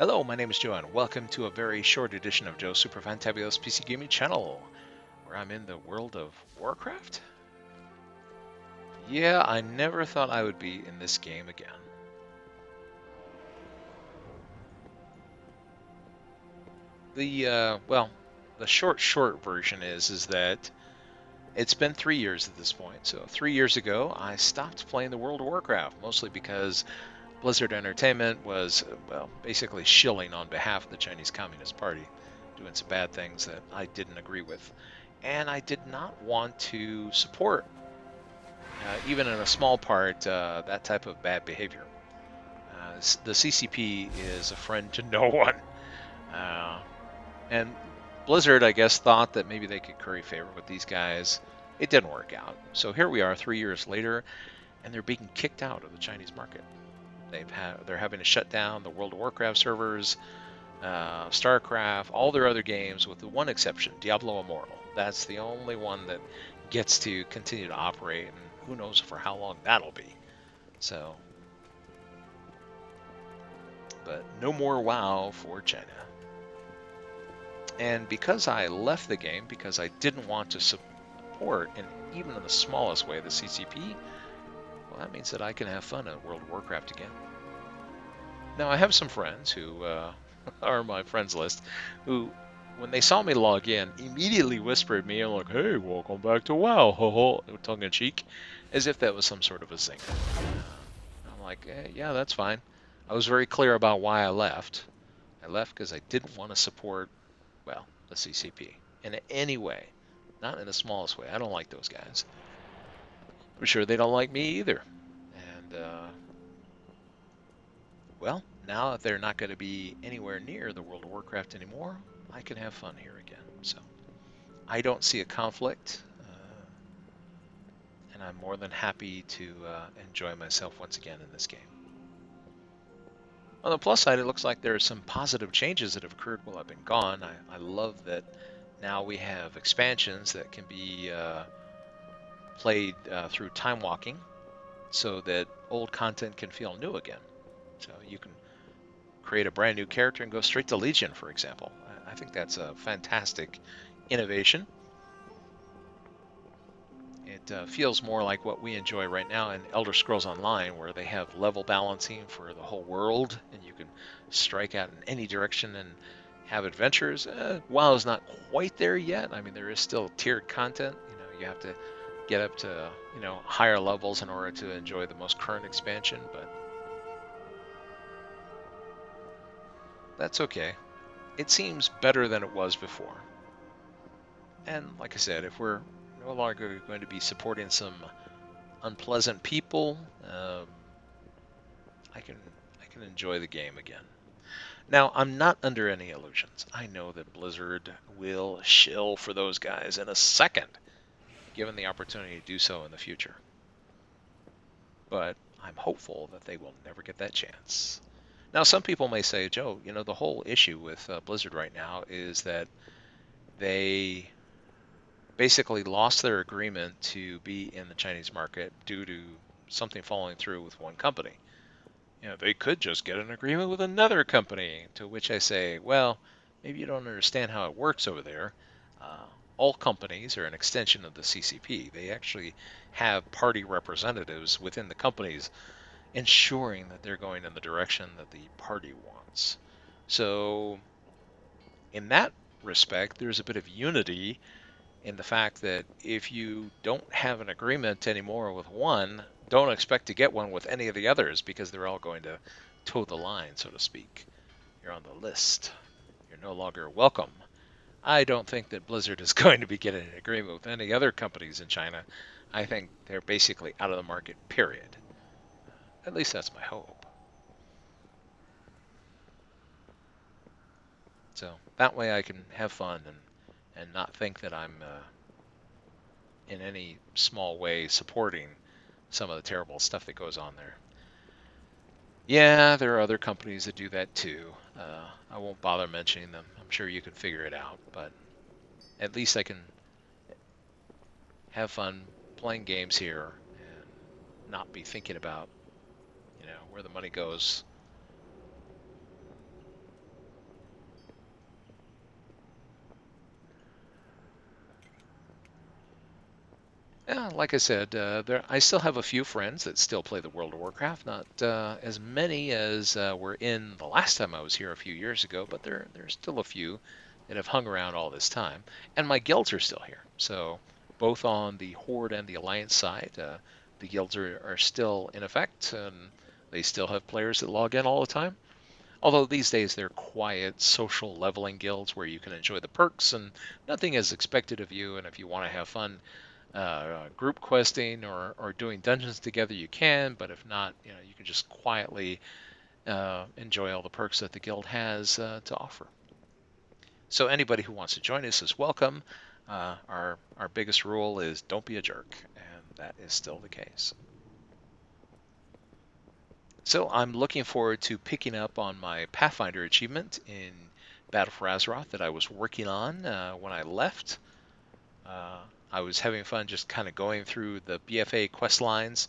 Hello, my name is Joe, and welcome to a very short edition of Joe's Super Fantabulous PC Gaming Channel, where I'm in the World of Warcraft. Yeah, I never thought I would be in this game again. The short version is that it's been 3 years at this point. So 3 years ago, I stopped playing the World of Warcraft, mostly because Blizzard Entertainment was, basically shilling on behalf of the Chinese Communist Party, doing some bad things that I didn't agree with. And I did not want to support, even in a small part, that type of bad behavior. The CCP is a friend to no one. Uh, and Blizzard, I guess, thought that maybe they could curry favor with these guys. It didn't work out. So here we are 3 years later, and they're being kicked out of the Chinese market. They're having to shut down the World of Warcraft servers, StarCraft, all their other games, with the one exception, Diablo Immortal. That's the only one that gets to continue to operate, and who knows for how long that'll be. So, but no more WoW for China. And because I left the game because I didn't want to support, and even in the smallest way, the CCP, well, that means that I can have fun in World of Warcraft again. Now, I have some friends who are my friends list who, when they saw me log in, immediately whispered me, I'm like, hey, welcome back to WoW, ho ho, tongue in cheek, as if that was some sort of a zinger. I'm like, yeah, that's fine. I was very clear about why I left. I left because I didn't want to support, the CCP in any way, not in the smallest way. I don't like those guys. I'm sure they don't like me either. And, now that they're not going to be anywhere near the World of Warcraft anymore, I can have fun here again. So I don't see a conflict, and I'm more than happy to enjoy myself once again in this game. On the plus side, it looks like there are some positive changes that have occurred while I've been gone. I love that now we have expansions that can be played through time walking, so that old content can feel new again. So you can create a brand new character and go straight to Legion, for example. I think that's a fantastic innovation. It feels more like what we enjoy right now in Elder Scrolls Online, where they have level balancing for the whole world, and you can strike out in any direction and have adventures. WoW is not quite there yet. I mean, there is still tiered content. You have to get up to higher levels in order to enjoy the most current expansion, but that's okay. It seems better than it was before. And like I said, if we're no longer going to be supporting some unpleasant people, I can enjoy the game again. Now, I'm not under any illusions. I know that Blizzard will shill for those guys in a second, given the opportunity to do so in the future. But I'm hopeful that they will never get that chance. Now, some people may say, Joe, the whole issue with Blizzard right now is that they basically lost their agreement to be in the Chinese market due to something falling through with one company. They could just get an agreement with another company, to which I say, well, maybe you don't understand how it works over there. Uh, all companies are an extension of the CCP. They actually have party representatives within the companies ensuring that they're going in the direction that the party wants. So, in that respect, there's a bit of unity in the fact that if you don't have an agreement anymore with one, don't expect to get one with any of the others, because they're all going to toe the line, so to speak. You're on the list. You're no longer welcome. I don't think that Blizzard is going to be getting an agreement with any other companies in China. I think they're basically out of the market, period. At least that's my hope. So that way I can have fun and not think that I'm in any small way supporting some of the terrible stuff that goes on there. Yeah, there are other companies that do that too. I won't bother mentioning them. I'm sure you can figure it out, but at least I can have fun playing games here and not be thinking about, where the money goes. Yeah, like I said, I still have a few friends that still play the World of Warcraft. Not as many as were in the last time I was here a few years ago, but there's still a few that have hung around all this time. And my guilds are still here. So both on the Horde and the Alliance side, the guilds are still in effect, and they still have players that log in all the time. Although these days they're quiet, social leveling guilds where you can enjoy the perks and nothing is expected of you. And if you want to have fun group questing or doing dungeons together, you can. But if not, you can just quietly enjoy all the perks that the guild has to offer. So anybody who wants to join us is welcome. Our biggest rule is don't be a jerk, and that is still the case. So I'm looking forward to picking up on my Pathfinder achievement in Battle for Azeroth that I was working on when I left. I was having fun just kind of going through the BFA quest lines,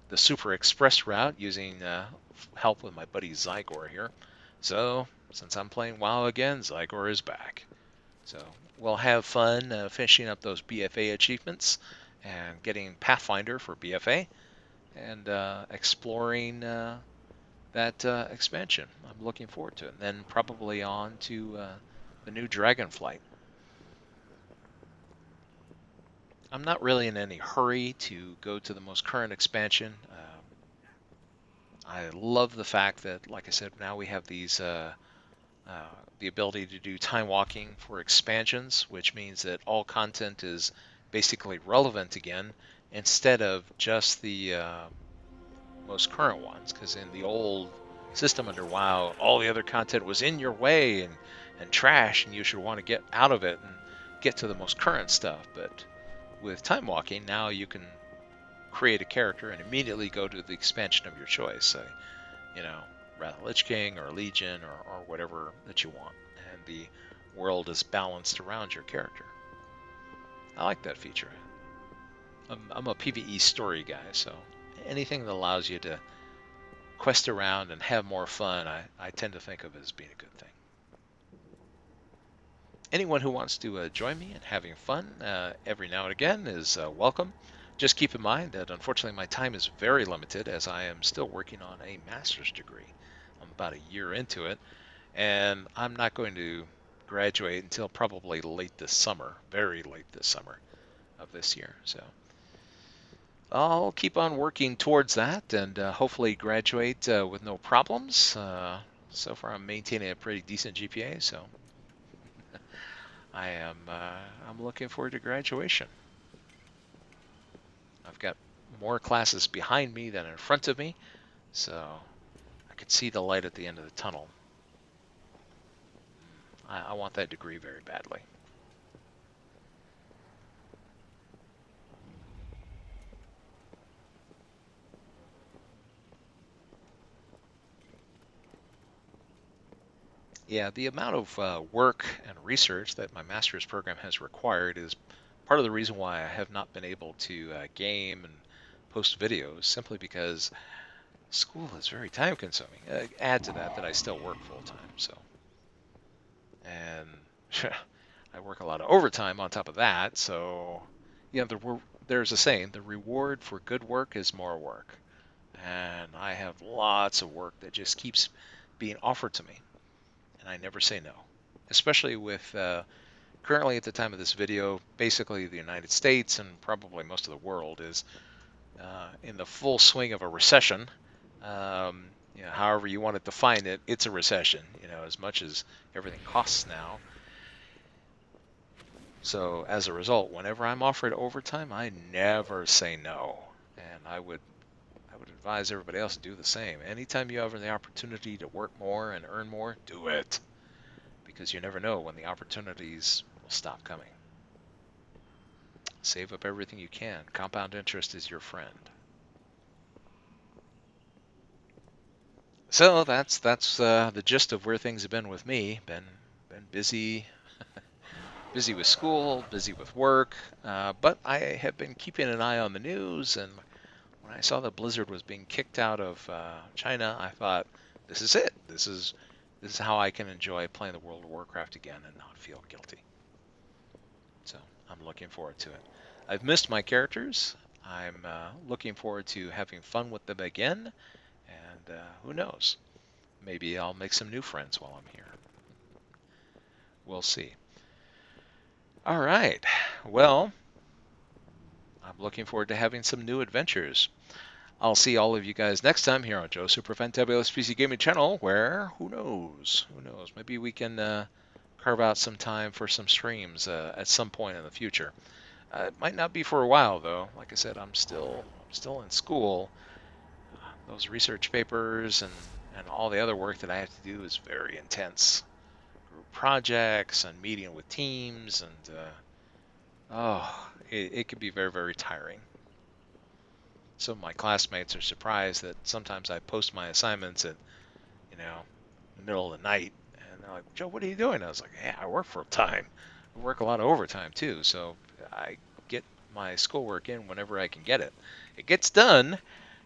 the Super Express route using help with my buddy Zygor here. So, since I'm playing WoW again, Zygor is back. So, we'll have fun finishing up those BFA achievements and getting Pathfinder for BFA and exploring that expansion. I'm looking forward to it. And then probably on to the new Dragonflight. I'm not really in any hurry to go to the most current expansion. I love the fact that, like I said, now we have these the ability to do time walking for expansions, which means that all content is basically relevant again instead of just the most current ones. Because in the old system under WoW, all the other content was in your way and trash, and you should want to get out of it and get to the most current stuff. But with time walking, now you can create a character and immediately go to the expansion of your choice. So, Wrath of Lich King or Legion or whatever that you want. And the world is balanced around your character. I like that feature. I'm a PvE story guy, so anything that allows you to quest around and have more fun, I tend to think of as being a good thing. Anyone who wants to join me in having fun every now and again is welcome. Just keep in mind that unfortunately my time is very limited as I am still working on a master's degree. I'm about a year into it, and I'm not going to graduate until probably late this summer, very late this summer of this year. So I'll keep on working towards that and hopefully graduate with no problems. So far I'm maintaining a pretty decent GPA, so I'm looking forward to graduation. I've got more classes behind me than in front of me, so I can see the light at the end of the tunnel. I want that degree very badly. Yeah, the amount of work and research that my master's program has required is part of the reason why I have not been able to game and post videos, simply because school is very time consuming. Add to that I still work full time, so and I work a lot of overtime on top of that. So there's a saying: the reward for good work is more work, and I have lots of work that just keeps being offered to me, and I never say no. Especially with currently at the time of this video, basically the United States and probably most of the world is in the full swing of a recession. However you want to define it, it's a recession. As much as everything costs now. So as a result, whenever I'm offered overtime, I never say no, and I would advise everybody else to do the same. Anytime you have the opportunity to work more and earn more, do it, because you never know when the opportunities will stop coming. Save up everything you can. Compound interest is your friend. So that's the gist of where things have been with me. Been busy, busy with school, busy with work, but I have been keeping an eye on the news. And when I saw that Blizzard was being kicked out of China, I thought, this is it. This is how I can enjoy playing the World of Warcraft again and not feel guilty. So I'm looking forward to it. I've missed my characters. I'm looking forward to having fun with them again. And who knows? Maybe I'll make some new friends while I'm here. We'll see. All right. Well, I'm looking forward to having some new adventures. I'll see all of you guys next time here on Joe Super Fantabulous PC Gaming Channel, where, who knows? Who knows? Maybe we can carve out some time for some streams at some point in the future. It might not be for a while, though. Like I said, I'm still in school. Those research papers and all the other work that I have to do is very intense. Group projects and meeting with teams and it can be very, very tiring. Some of my classmates are surprised that sometimes I post my assignments at, you know, the middle of the night, and they're like, "Joe, what are you doing?" I was like, "Yeah, I work full time. I work a lot of overtime too, so I get my schoolwork in whenever I can get it. It gets done.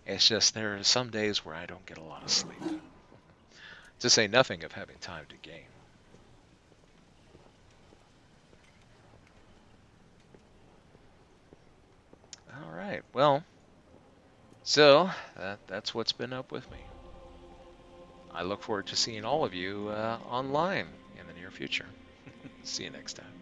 It's just there are some days where I don't get a lot of sleep. To say nothing of having time to game." All right, well, so that's what's been up with me. I look forward to seeing all of you online in the near future. See you next time.